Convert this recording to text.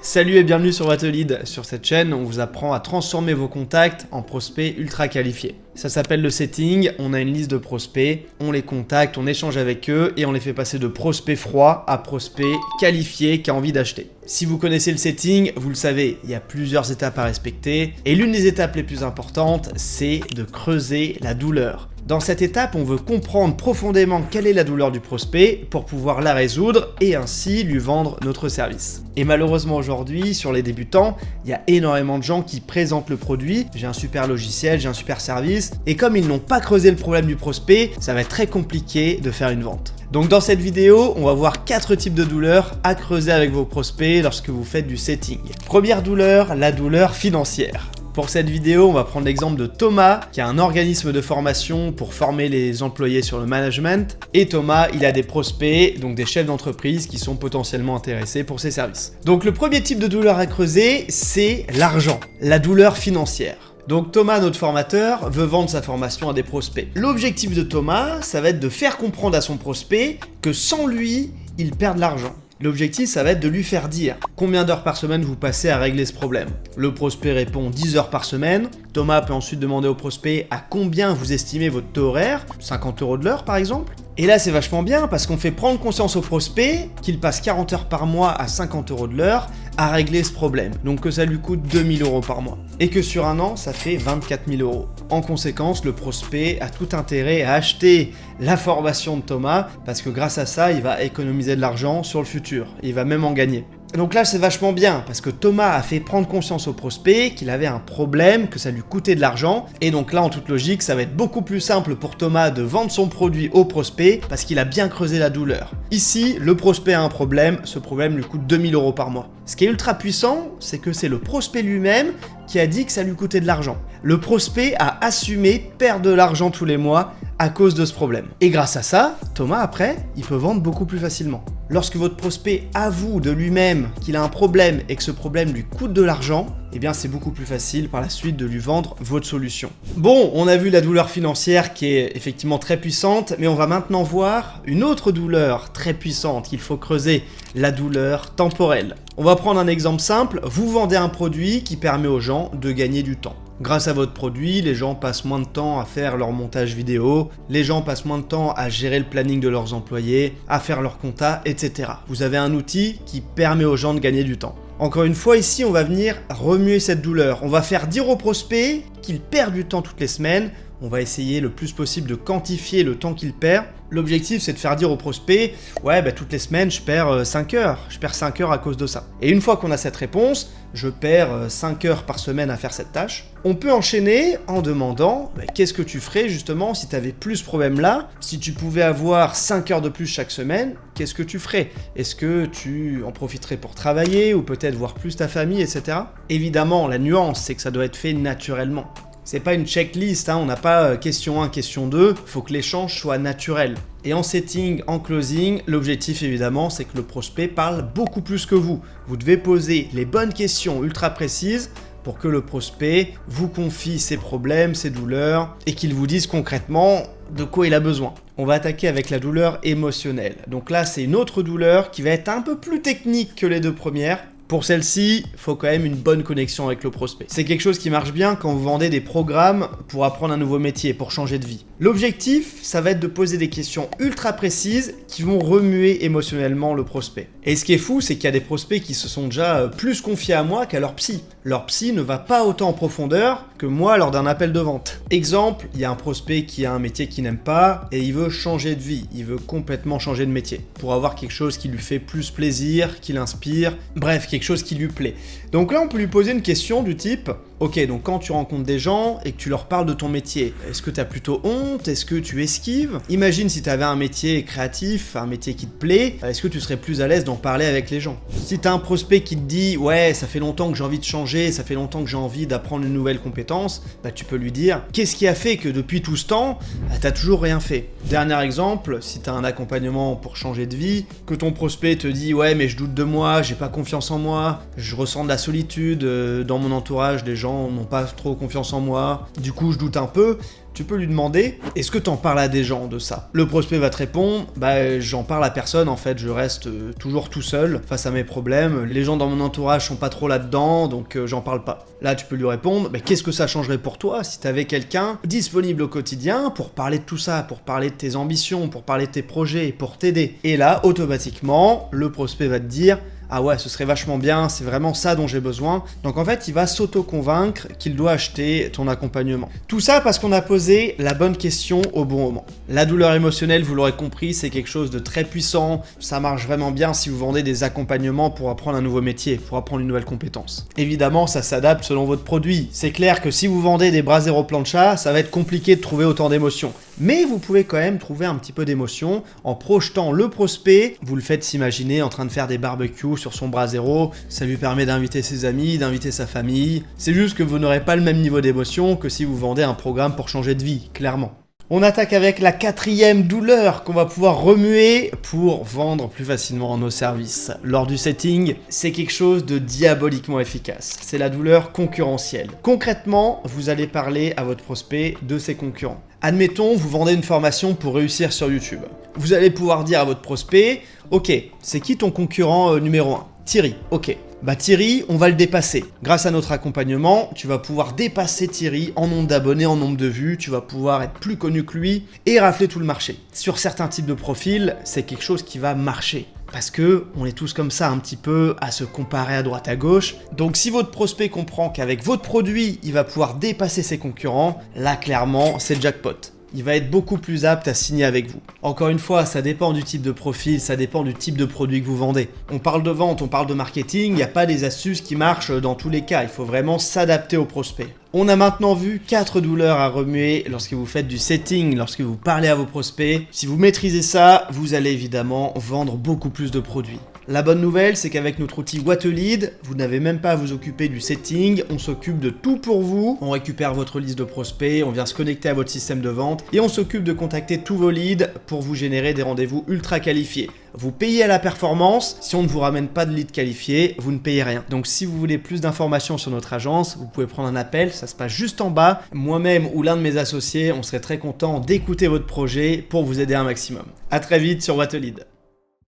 Salut et bienvenue sur Whatelead. Sur cette chaîne, on vous apprend à transformer vos contacts en prospects ultra qualifiés. Ça s'appelle le setting, on a une liste de prospects, on les contacte, on échange avec eux et on les fait passer de prospects froids à prospects qualifiés qui ont envie d'acheter. Si vous connaissez le setting, vous le savez, il y a plusieurs étapes à respecter et l'une des étapes les plus importantes, c'est de creuser la douleur. Dans cette étape, on veut comprendre profondément quelle est la douleur du prospect pour pouvoir la résoudre et ainsi lui vendre notre service. Et malheureusement aujourd'hui, sur les débutants, il y a énormément de gens qui présentent le produit, j'ai un super logiciel, j'ai un super service, et comme ils n'ont pas creusé le problème du prospect, ça va être très compliqué de faire une vente. Donc dans cette vidéo, on va voir 4 types de douleurs à creuser avec vos prospects lorsque vous faites du setting. Première douleur, la douleur financière. Pour cette vidéo, on va prendre l'exemple de Thomas, qui a un organisme de formation pour former les employés sur le management. Et Thomas, il a des prospects, donc des chefs d'entreprise qui sont potentiellement intéressés pour ses services. Donc le premier type de douleur à creuser, c'est l'argent, la douleur financière. Donc Thomas, notre formateur, veut vendre sa formation à des prospects. L'objectif de Thomas, ça va être de faire comprendre à son prospect que sans lui, il perd de l'argent. L'objectif, ça va être de lui faire dire combien d'heures par semaine vous passez à régler ce problème. Le prospect répond 10 heures par semaine. Thomas peut ensuite demander au prospect à combien vous estimez votre taux horaire, 50 € de l'heure par exemple. Et là, c'est vachement bien parce qu'on fait prendre conscience au prospect qu'il passe 40 heures par mois à 50 € de l'heure à régler ce problème. Donc que ça lui coûte 2000 € par mois. Et que sur un an, ça fait 24 000 €. En conséquence, le prospect a tout intérêt à acheter la formation de Thomas parce que grâce à ça, il va économiser de l'argent sur le futur. Il va même en gagner. Donc là, c'est vachement bien parce que Thomas a fait prendre conscience au prospect qu'il avait un problème, que ça lui coûtait de l'argent. Et donc là, en toute logique, ça va être beaucoup plus simple pour Thomas de vendre son produit au prospect parce qu'il a bien creusé la douleur. Ici, le prospect a un problème, ce problème lui coûte 2000 € par mois. Ce qui est ultra puissant, c'est que c'est le prospect lui-même qui a dit que ça lui coûtait de l'argent. Le prospect a assumé perdre de l'argent tous les mois à cause de ce problème. Et grâce à ça, Thomas, après, il peut vendre beaucoup plus facilement. Lorsque votre prospect avoue de lui-même qu'il a un problème et que ce problème lui coûte de l'argent, eh bien c'est beaucoup plus facile par la suite de lui vendre votre solution. Bon, on a vu la douleur financière qui est effectivement très puissante, mais on va maintenant voir une autre douleur très puissante qu'il faut creuser, la douleur temporelle. On va prendre un exemple simple, vous vendez un produit qui permet aux gens de gagner du temps. Grâce à votre produit, les gens passent moins de temps à faire leur montage vidéo, les gens passent moins de temps à gérer le planning de leurs employés, à faire leur compta, etc. Vous avez un outil qui permet aux gens de gagner du temps. Encore une fois, ici, on va venir remuer cette douleur. On va faire dire au prospect qu'il perd du temps toutes les semaines. On va essayer le plus possible de quantifier le temps qu'il perd. L'objectif, c'est de faire dire au prospect « Ouais, toutes les semaines, je perds 5 heures. Je perds 5 heures à cause de ça. » Et une fois qu'on a cette réponse, je perds 5 heures par semaine à faire cette tâche, on peut enchaîner en demandant qu'est-ce que tu ferais justement si tu avais plus ce problème-là? Si tu pouvais avoir 5 heures de plus chaque semaine, qu'est-ce que tu ferais? Est-ce que tu en profiterais pour travailler ou peut-être voir plus ta famille, etc. Évidemment, la nuance, c'est que ça doit être fait naturellement. C'est pas une checklist, on n'a pas question 1, question 2, faut que l'échange soit naturel. Et en setting, en closing, l'objectif évidemment, c'est que le prospect parle beaucoup plus que vous. Vous devez poser les bonnes questions ultra précises pour que le prospect vous confie ses problèmes, ses douleurs, et qu'il vous dise concrètement de quoi il a besoin. On va attaquer avec la douleur émotionnelle. Donc là, c'est une autre douleur qui va être un peu plus technique que les deux premières. Pour celle-ci, il faut quand même une bonne connexion avec le prospect. C'est quelque chose qui marche bien quand vous vendez des programmes pour apprendre un nouveau métier, pour changer de vie. L'objectif, ça va être de poser des questions ultra précises qui vont remuer émotionnellement le prospect. Et ce qui est fou, c'est qu'il y a des prospects qui se sont déjà plus confiés à moi qu'à leur psy. Leur psy ne va pas autant en profondeur que moi lors d'un appel de vente. Exemple, il y a un prospect qui a un métier qu'il n'aime pas et il veut changer de vie, il veut complètement changer de métier pour avoir quelque chose qui lui fait plus plaisir, qui l'inspire, bref, quelque chose qui lui plaît. Donc là, on peut lui poser une question du type « Ok, donc quand tu rencontres des gens et que tu leur parles de ton métier, est-ce que tu as plutôt honte? Est-ce que tu esquives? Imagine si tu avais un métier créatif, un métier qui te plaît, est-ce que tu serais plus à l'aise d'en parler avec les gens? Si tu as un prospect qui te dit « Ouais, ça fait longtemps que j'ai envie de changer, ça fait longtemps que j'ai envie d'apprendre une nouvelle compétence », tu peux lui dire « Qu'est-ce qui a fait que depuis tout ce temps, t'as toujours rien fait ?» Dernier exemple, si tu as un accompagnement pour changer de vie, que ton prospect te dit « Ouais, mais je doute de moi, j'ai pas confiance en moi, je ressens de la solitude dans mon entourage, des gens gens n'ont pas trop confiance en moi, du coup je doute un peu. Tu peux lui demander, est-ce que t'en parles à des gens de ça? Le prospect va te répondre, j'en parle à personne en fait, je reste toujours tout seul face à mes problèmes, les gens dans mon entourage sont pas trop là-dedans, donc j'en parle pas. Là tu peux lui répondre, qu'est-ce que ça changerait pour toi si t'avais quelqu'un disponible au quotidien pour parler de tout ça, pour parler de tes ambitions, pour parler de tes projets, pour t'aider. Et là, automatiquement, le prospect va te dire, ah ouais, ce serait vachement bien, c'est vraiment ça dont j'ai besoin. Donc en fait, il va s'auto-convaincre qu'il doit acheter ton accompagnement. Tout ça parce qu'on a posé la bonne question au bon moment. La douleur émotionnelle, vous l'aurez compris, c'est quelque chose de très puissant. Ça marche vraiment bien si vous vendez des accompagnements pour apprendre un nouveau métier, pour apprendre une nouvelle compétence. Évidemment, ça s'adapte selon votre produit. C'est clair que si vous vendez des bras zéro plancha, ça va être compliqué de trouver autant d'émotions. Mais vous pouvez quand même trouver un petit peu d'émotion en projetant le prospect. Vous le faites s'imaginer en train de faire des barbecues sur son bras zéro. Ça lui permet d'inviter ses amis, d'inviter sa famille. C'est juste que vous n'aurez pas le même niveau d'émotion que si vous vendez un programme pour changer de vie, clairement. On attaque avec la 4e douleur qu'on va pouvoir remuer pour vendre plus facilement nos services. Lors du setting, c'est quelque chose de diaboliquement efficace. C'est la douleur concurrentielle. Concrètement, vous allez parler à votre prospect de ses concurrents. Admettons, vous vendez une formation pour réussir sur YouTube. Vous allez pouvoir dire à votre prospect, ok, c'est qui ton concurrent numéro 1? Thierry, ok. Thierry, on va le dépasser. Grâce à notre accompagnement, tu vas pouvoir dépasser Thierry en nombre d'abonnés, en nombre de vues, tu vas pouvoir être plus connu que lui et rafler tout le marché. Sur certains types de profils, c'est quelque chose qui va marcher. Parce que on est tous comme ça un petit peu à se comparer à droite à gauche. Donc si votre prospect comprend qu'avec votre produit, il va pouvoir dépasser ses concurrents, là clairement, c'est jackpot. Il va être beaucoup plus apte à signer avec vous. Encore une fois, ça dépend du type de profil, ça dépend du type de produit que vous vendez. On parle de vente, on parle de marketing, il n'y a pas des astuces qui marchent dans tous les cas, il faut vraiment s'adapter au prospect. On a maintenant vu 4 douleurs à remuer lorsque vous faites du setting, lorsque vous parlez à vos prospects. Si vous maîtrisez ça, vous allez évidemment vendre beaucoup plus de produits. La bonne nouvelle, c'est qu'avec notre outil What a Lead, vous n'avez même pas à vous occuper du setting, on s'occupe de tout pour vous. On récupère votre liste de prospects, on vient se connecter à votre système de vente et on s'occupe de contacter tous vos leads pour vous générer des rendez-vous ultra qualifiés. Vous payez à la performance, si on ne vous ramène pas de leads qualifiés, vous ne payez rien. Donc si vous voulez plus d'informations sur notre agence, vous pouvez prendre un appel, ça se passe juste en bas. Moi-même ou l'un de mes associés, on serait très content d'écouter votre projet pour vous aider un maximum. À très vite sur What a Lead.